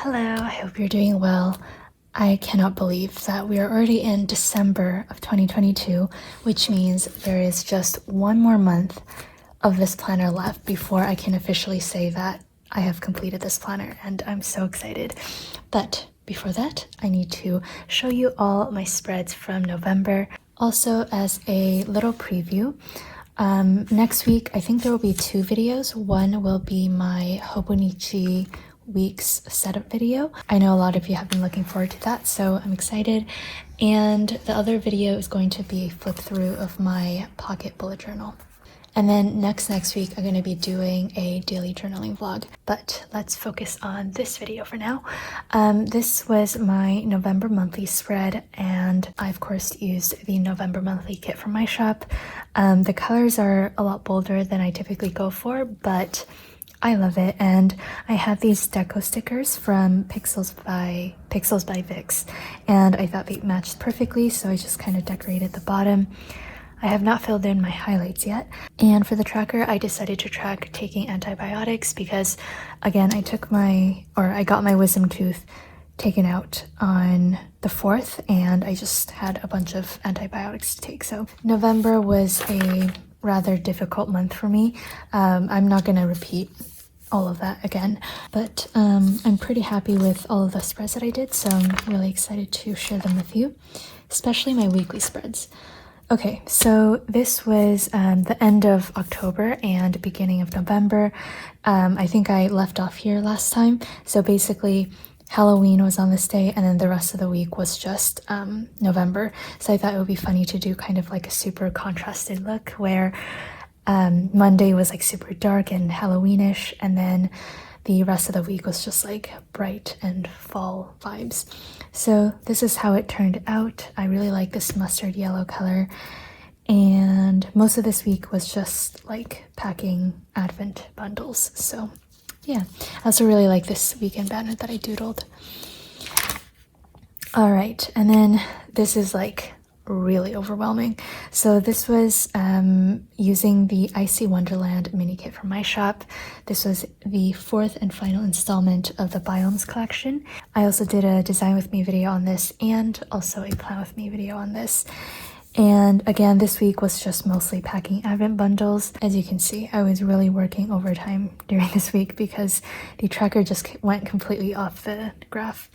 Hello, I hope you're doing well. I cannot believe that we are already in December of 2022, which means there is just one more month of this planner left before I can officially say that I have completed this planner, and I'm so excited. But before that, I need to show you all my spreads from November. Also, as a little preview, next week I think there will be two videos. One will be my Hobonichi week's setup video. I know a lot of you have been looking forward to that, so I'm excited. And the other video is going to be a flip through of my pocket bullet journal. And then next week, I'm going to be doing a daily journaling vlog. But let's focus on this video for now. This was my November monthly spread, and I, of course, used the November monthly kit from my shop. The colors are a lot bolder than I typically go for, but I love it. And I have these deco stickers from Pixels by Vix, and I thought they matched perfectly, so I just kind of decorated the bottom. I have not filled in my highlights yet. And for the tracker, I decided to track taking antibiotics because, again, I got my wisdom tooth taken out on the 4th, and I just had a bunch of antibiotics to take. So November was a rather difficult month for me. I'm not gonna repeat all of that again, but I'm pretty happy with all of the spreads that I did, so I'm really excited to share them with you, especially my weekly spreads. Okay, so this was the end of October and beginning of November. I think I left off here last time. So basically, Halloween was on this day, and then the rest of the week was just November. So I thought it would be funny to do kind of like a super contrasted look where Monday was like super dark and Halloweenish, and then the rest of the week was just like bright and fall vibes. So this is how it turned out. I really like this mustard yellow color, and most of this week was just like packing advent bundles. So yeah, I also really like this weekend banner that I doodled. All right, and then this is like really overwhelming. So this was using the Icy Wonderland mini kit from my shop. This was the 4th and final installment of the Biomes collection. I also did a design with me video on this and also a plan with me video on this. And again, this week was just mostly packing advent bundles. As you can see, I was really working overtime during this week because the tracker just went completely off the graph.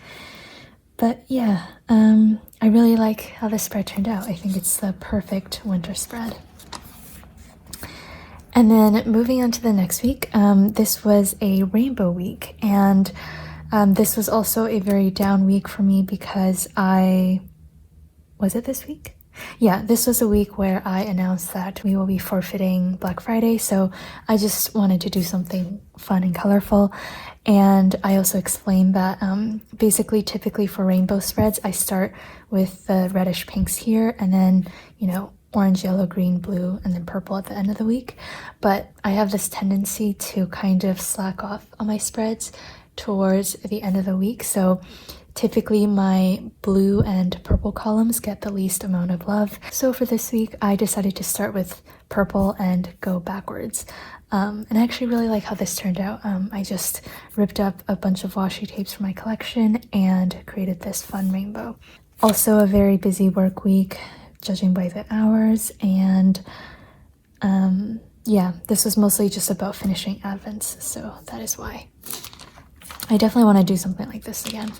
But yeah, I really like how this spread turned out. I think it's the perfect winter spread. And then moving on to the next week, this was a rainbow week, and this was also a very down week for me because was it this week? Yeah, this was a week where I announced that we will be forfeiting Black Friday, so I just wanted to do something fun and colorful. And I also explained that basically, typically for rainbow spreads, I start with the reddish pinks here, and then, orange, yellow, green, blue, and then purple at the end of the week. But I have this tendency to kind of slack off on my spreads towards the end of the week. So typically my blue and purple columns get the least amount of love. So for this week, I decided to start with purple and go backwards. And I actually really like how this turned out. I just ripped up a bunch of washi tapes from my collection and created this fun rainbow. Also a very busy work week, judging by the hours. And yeah, this was mostly just about finishing advents, so that is why. I definitely want to do something like this again.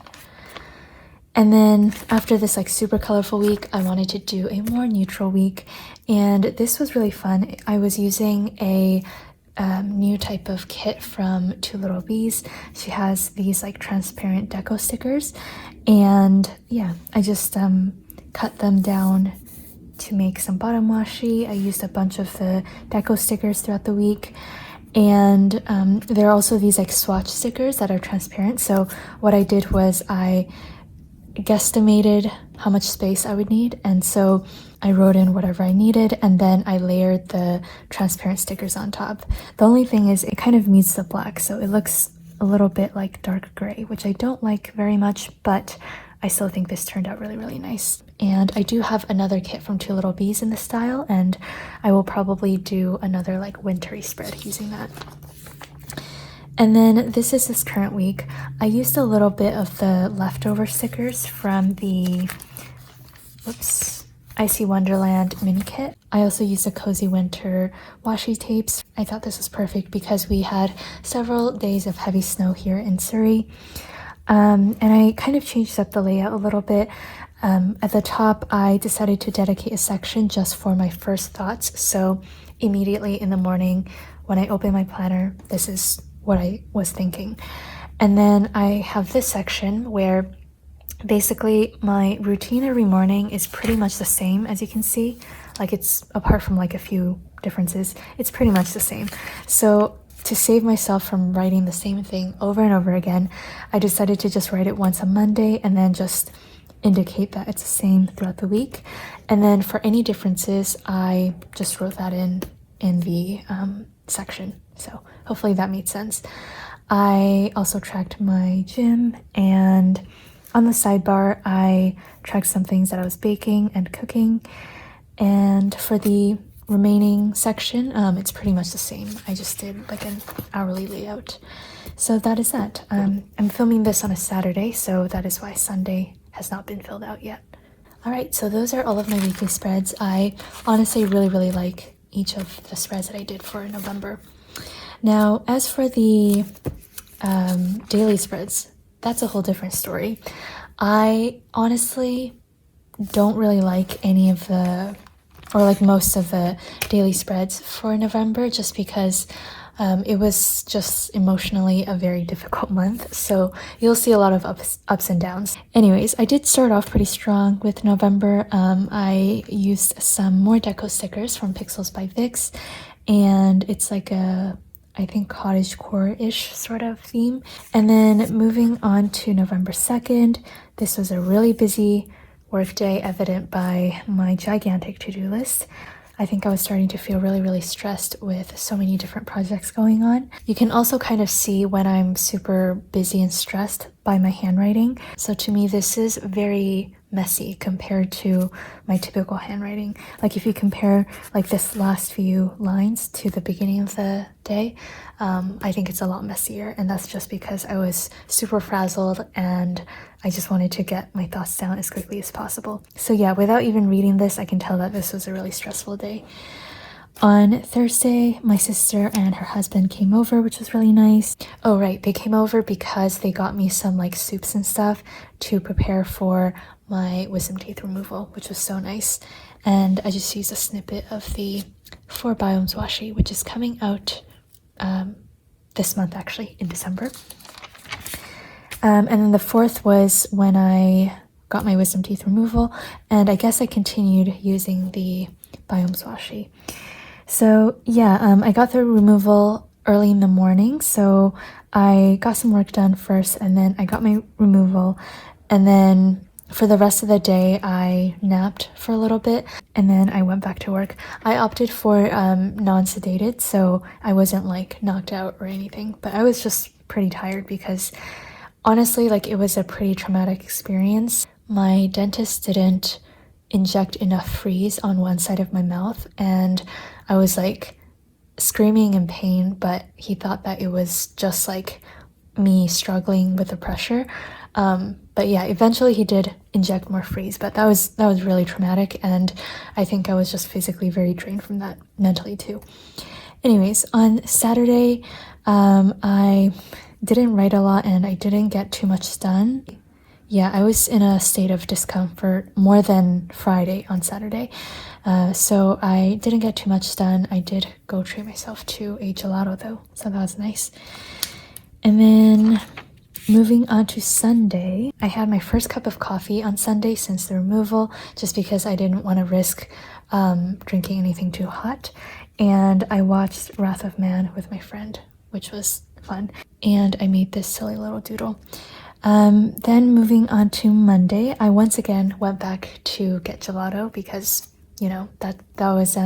And then after this like super colorful week, I wanted to do a more neutral week, and this was really fun. I was using a new type of kit from Two Little Bees. She has these like transparent deco stickers, and yeah, I just cut them down to make some bottom washi. I used a bunch of the deco stickers throughout the week. And there are also these like swatch stickers that are transparent. So what I did was I guesstimated how much space I would need, and so I wrote in whatever I needed, and then I layered the transparent stickers on top. The only thing is it kind of meets the black, so it looks a little bit like dark gray, which I don't like very much, but I still think this turned out really, really nice. And I do have another kit from Two Little Bees in this style, and I will probably do another like wintry spread using that. And then this is this current week. I used a little bit of the leftover stickers from the Icy Wonderland mini kit. I also used the Cozy Winter washi tapes. I thought this was perfect because we had several days of heavy snow here in Surrey. And I kind of changed up the layout a little bit. At the top, I decided to dedicate a section just for my first thoughts. So immediately in the morning when I open my planner, this is what I was thinking. And then I have this section where basically my routine every morning is pretty much the same, as you can see. Like, it's apart from like a few differences, it's pretty much the same. So to save myself from writing the same thing over and over again, I decided to just write it once on Monday and then just indicate that it's the same throughout the week. And then for any differences, I just wrote that in the section. So hopefully that made sense. I also tracked my gym, and on the sidebar, I tracked some things that I was baking and cooking. And for the remaining section, it's pretty much the same. I just did like an hourly layout. So that is that. I'm filming this on a Saturday, so that is why Sunday has not been filled out yet. All right, so those are all of my weekly spreads. I honestly really like each of the spreads that I did for November. Now, as for the daily spreads, that's a whole different story. I honestly don't really like any of the, or like most of the daily spreads for November, just because it was just emotionally a very difficult month. So you'll see a lot of ups and downs. Anyways, I did start off pretty strong with November. I used some more deco stickers from Pixels by Vix, and it's like a, I think, cottagecore-ish sort of theme. And then moving on to November 2nd, this was a really busy work day, evident by my gigantic to-do list. I think I was starting to feel really stressed with so many different projects going on. You can also kind of see when I'm super busy and stressed by my handwriting. So to me, this is very messy compared to my typical handwriting. Like, if you compare like this last few lines to the beginning of the day, I think it's a lot messier, and that's just because I was super frazzled and I just wanted to get my thoughts down as quickly as possible. So yeah, without even reading this, I can tell that this was a really stressful day. On Thursday, my sister and her husband came over, which was really nice. Oh right, they came over because they got me some like soups and stuff to prepare for my wisdom teeth removal, which was so nice. And I just used a snippet of the 4 Biomes washi, which is coming out this month, actually, in December. And then the 4th was when I got my wisdom teeth removal, and I guess I continued using the Biomes washi. So yeah, I got the removal early in the morning, so I got some work done first, and then I got my removal, and then for the rest of the day I napped for a little bit, and then I went back to work. I opted for non-sedated, so I wasn't like knocked out or anything, but I was just pretty tired because honestly, like, it was a pretty traumatic experience. My dentist didn't inject enough freeze on one side of my mouth, and I was like screaming in pain, but he thought that it was just like me struggling with the pressure. But yeah, eventually he did inject more freeze, but that was really traumatic, and I think I was just physically very drained from that, mentally too. Anyways, on Saturday, I didn't write a lot and I didn't get too much done. Yeah, I was in a state of discomfort more than Friday on Saturday. So I didn't get too much done. I did go treat myself to a gelato though, so that was nice. And then moving on to Sunday, I had my first cup of coffee on Sunday since the removal, just because I didn't want to risk drinking anything too hot. And I watched Wrath of Man with my friend, which was fun. And I made this silly little doodle. Then moving on to Monday, I once again went back to get gelato because, you know, that was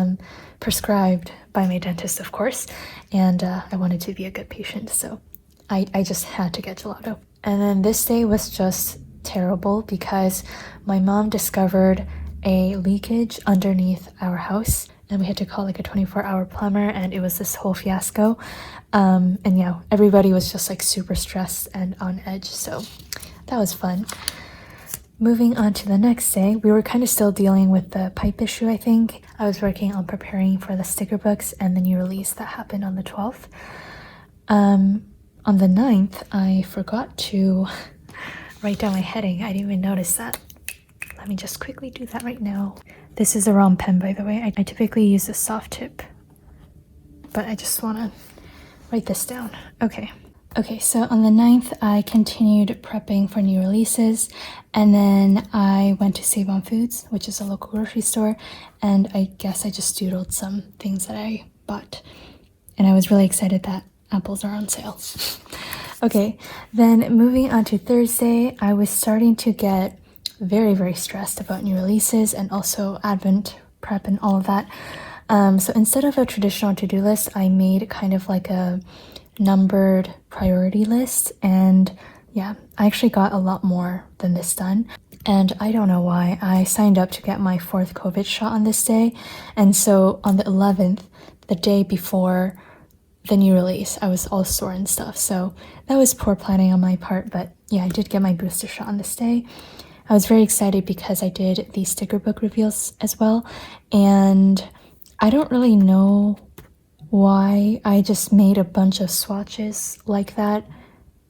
prescribed by my dentist, of course, and I wanted to be a good patient, so I just had to get gelato. And then this day was just terrible because my mom discovered a leakage underneath our house, and we had to call like a 24-hour plumber, and it was this whole fiasco. And yeah, everybody was just like super stressed and on edge, so that was fun. Moving on to the next day, we were kind of still dealing with the pipe issue, I think. I was working on preparing for the sticker books and the new release that happened on the 12th. On the 9th, I forgot to write down my heading. I didn't even notice that. Let me just quickly do that right now. This is the wrong pen, by the way. I typically use a soft tip, but I just want to write this down. Okay, so on the 9th, I continued prepping for new releases, and then I went to Save on Foods, which is a local grocery store, and I guess I just doodled some things that I bought. And I was really excited that apples are on sale. Okay, then moving on to Thursday, I was starting to get very, very stressed about new releases and also Advent prep and all of that. So instead of a traditional to-do list, I made kind of like a numbered priority list, and yeah, I actually got a lot more than this done. And I don't know why. I signed up to get my 4th COVID shot on this day, and so on the 11th, the day before the new release, I was all sore and stuff, so that was poor planning on my part. But yeah, I did get my booster shot on this day. I was very excited because I did the sticker book reveals as well, and I don't really know why I just made a bunch of swatches like that.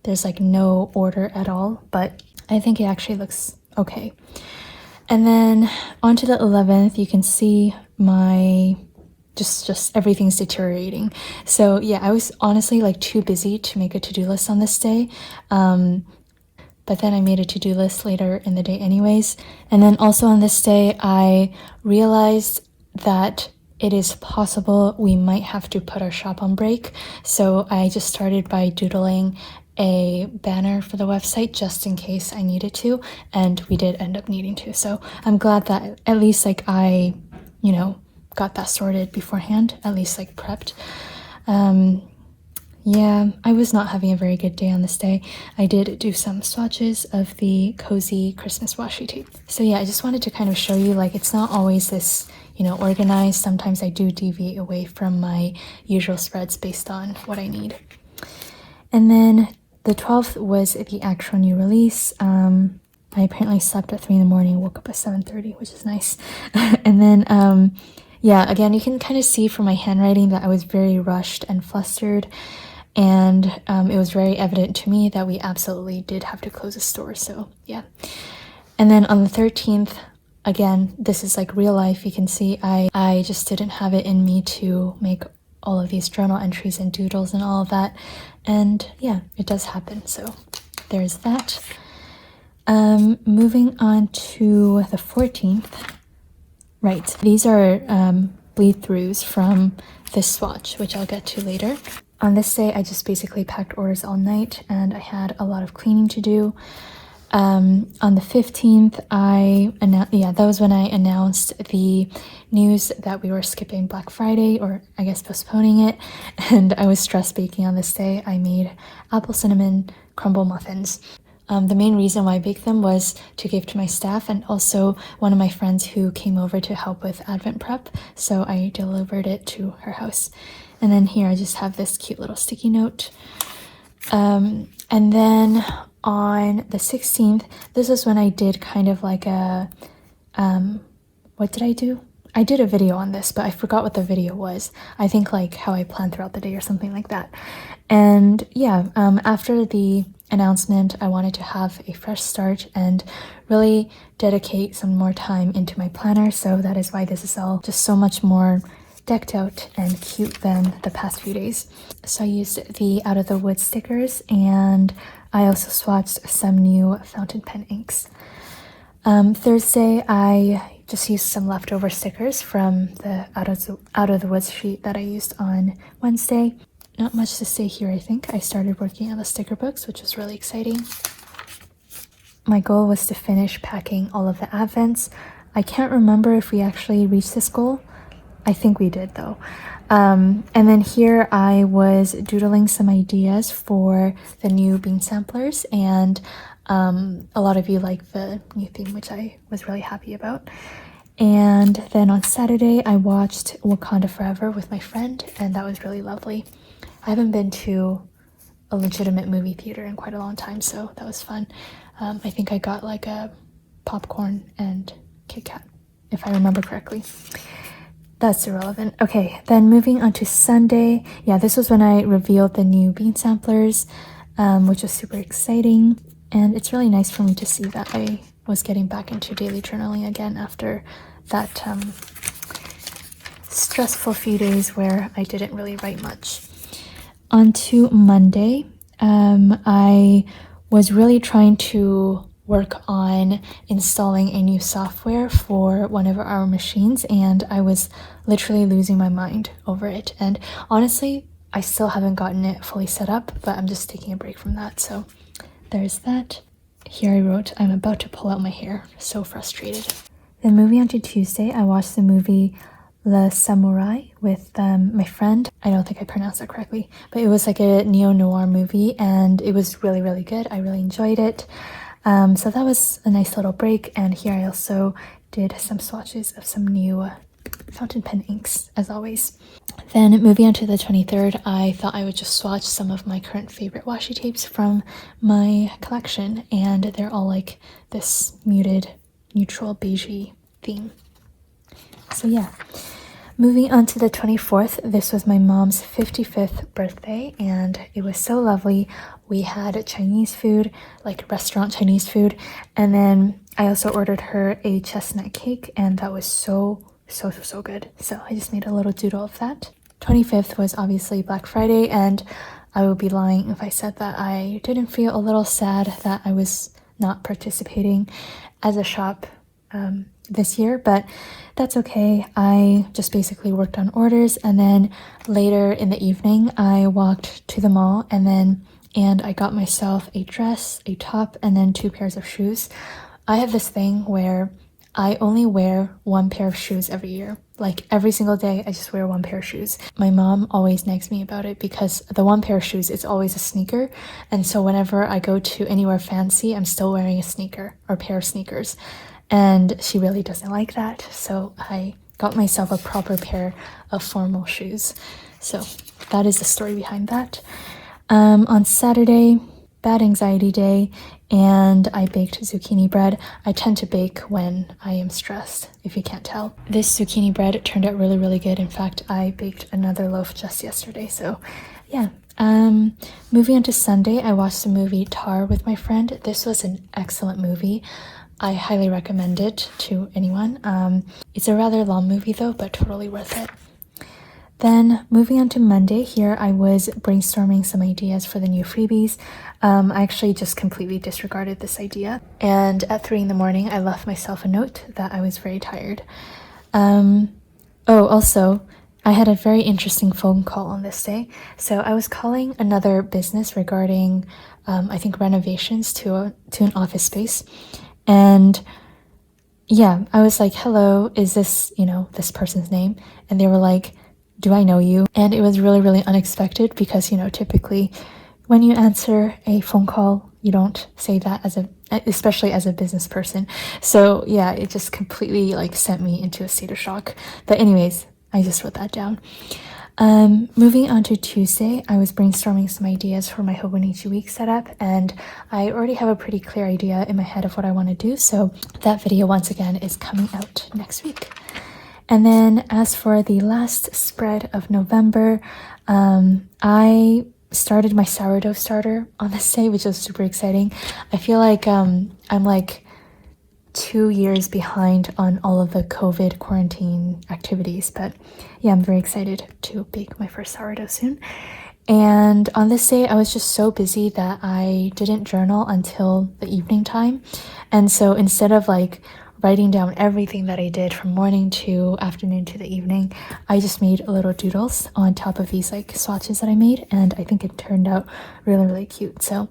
There's like no order at all, but I think it actually looks okay. And then onto the 11th, you can see my just everything's deteriorating. So yeah, I was honestly like too busy to make a to-do list on this day. But then I made a to-do list later in the day anyways. And then also on this day, I realized that it is possible we might have to put our shop on break. So I just started by doodling a banner for the website just in case I needed to, and we did end up needing to. So I'm glad that at least like I, got that sorted beforehand, at least like prepped. Yeah, I was not having a very good day on this day. I did do some swatches of the cozy Christmas washi tape. So yeah, I just wanted to kind of show you like it's not always this, organized. Sometimes I do deviate away from my usual spreads based on what I need. And then the 12th was the actual new release. I apparently slept at 3 in the morning, woke up at 7:30, which is nice. And then, yeah, again, you can kind of see from my handwriting that I was very rushed and flustered. And it was very evident to me that we absolutely did have to close the store. So yeah. And then on the 13th, again, this is like real life. You can see I just didn't have it in me to make all of these journal entries and doodles and all of that. And yeah, it does happen. So there's that. Moving on to the 14th. Right, these are bleed throughs from this swatch, which I'll get to later. On this day, I just basically packed orders all night, and I had a lot of cleaning to do. On the 15th, that was when I announced the news that we were skipping Black Friday, or I guess postponing it, and I was stress baking on this day. I made apple cinnamon crumble muffins. The main reason why I baked them was to give to my staff and also one of my friends who came over to help with Advent prep, so I delivered it to her house. And then here I just have this cute little sticky note. And then on the 16th, this is when I did kind of like a, what did I do? I did a video on this, but I forgot what the video was. I think like how I planned throughout the day or something like that. And yeah, after the announcement, I wanted to have a fresh start and really dedicate some more time into my planner. So that is why this is all just so much more decked out and cute than the past few days. So I used the Out of the Woods stickers, and I also swatched some new fountain pen inks. Thursday, I just used some leftover stickers from the Out of the Woods sheet that I used on Wednesday. Not much to say here, I think. I started working on the sticker books, which was really exciting. My goal was to finish packing all of the advents. I can't remember if we actually reached this goal. I think we did though. And then here I was doodling some ideas for the new bean samplers, and a lot of you like the new theme, which I was really happy about. And then on Saturday, I watched Wakanda Forever with my friend, and that was really lovely. I haven't been to a legitimate movie theater in quite a long time, so that was fun. I think I got like a popcorn and Kit Kat, if I remember correctly. That's irrelevant. Okay, then moving on to Sunday. Yeah, this was when I revealed the new bean samplers, which was super exciting. And it's really nice for me to see that I was getting back into daily journaling again after that stressful few days where I didn't really write much. On to Monday, I was really trying to work on installing a new software for one of our machines, and I was literally losing my mind over it. And honestly, I still haven't gotten it fully set up, but I'm just taking a break from that. So there's that. Here I wrote, I'm about to pull out my hair. So frustrated. Then moving on to Tuesday, I watched the movie Le Samurai with my friend. I don't think I pronounced that correctly, but it was like a neo-noir movie, and it was really, really good. I really enjoyed it. So that was a nice little break, and here I also did some swatches of some new fountain pen inks, as always. Then moving on to the 23rd, I thought I would just swatch some of my current favorite washi tapes from my collection, and they're all like this muted, neutral, beigey theme. So yeah. Moving on to the 24th, this was my mom's 55th birthday, and it was so lovely. We had Chinese food, like restaurant Chinese food, and then I also ordered her a chestnut cake, and that was so good. So I just made a little doodle of that. 25th was obviously Black Friday, and I would be lying if I said that I didn't feel a little sad that I was not participating as a shop this year, but that's okay. I just basically worked on orders, and then later in the evening I walked to the mall and I got myself a dress, a top, and then 2 pairs of shoes. I have this thing where I only wear 1 pair of shoes every year. Like every single day I just wear 1 pair of shoes. My mom always nags me about it because the 1 pair of shoes is always a sneaker, and so whenever I go to anywhere fancy, I'm still wearing a sneaker or pair of sneakers. And she really doesn't like that, so I got myself a proper pair of formal shoes. So that is the story behind that. On Saturday, bad anxiety day, and I baked zucchini bread. I tend to bake when I am stressed, if you can't tell. This zucchini bread turned out really, really good. In fact, I baked another loaf just yesterday, so yeah. Moving on to Sunday, I watched the movie Tar with my friend. This was an excellent movie. I highly recommend it to anyone. It's a rather long movie though, but totally worth it. Then moving on to Monday, here I was brainstorming some ideas for the new freebies. I actually just completely disregarded this idea, and at 3 in the morning I left myself a note that I was very tired. Also, I had a very interesting phone call on this day. So I was calling another business regarding I think renovations to an office space. And yeah, I was like, hello, is this, this person's name? And they were like, do I know you? And it was really, really unexpected because, typically when you answer a phone call, you don't say that especially as a business person. So yeah, it just completely sent me into a state of shock. But anyways, I just wrote that down. Moving on to Tuesday, I was brainstorming some ideas for my Hobonichi week setup, and I already have a pretty clear idea in my head of what I want to do, so that video once again is coming out next week. And then as for the last spread of November, I started my sourdough starter on this day, which was super exciting. I feel like I'm 2 years behind on all of the COVID quarantine activities, but yeah, I'm very excited to bake my first sourdough soon. And on this day, I was just so busy that I didn't journal until the evening time. And so instead of writing down everything that I did from morning to afternoon to the evening, I just made little doodles on top of these swatches that I made, and I think it turned out really, really cute. So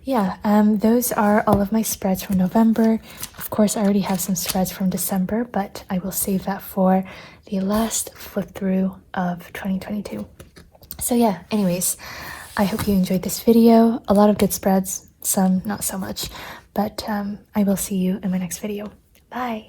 yeah, those are all of my spreads from November. Of course, I already have some spreads from December, but I will save that for the last flip through of 2022. So yeah, anyways, I hope you enjoyed this video. A lot of good spreads, some not so much, but I will see you in my next video. Bye!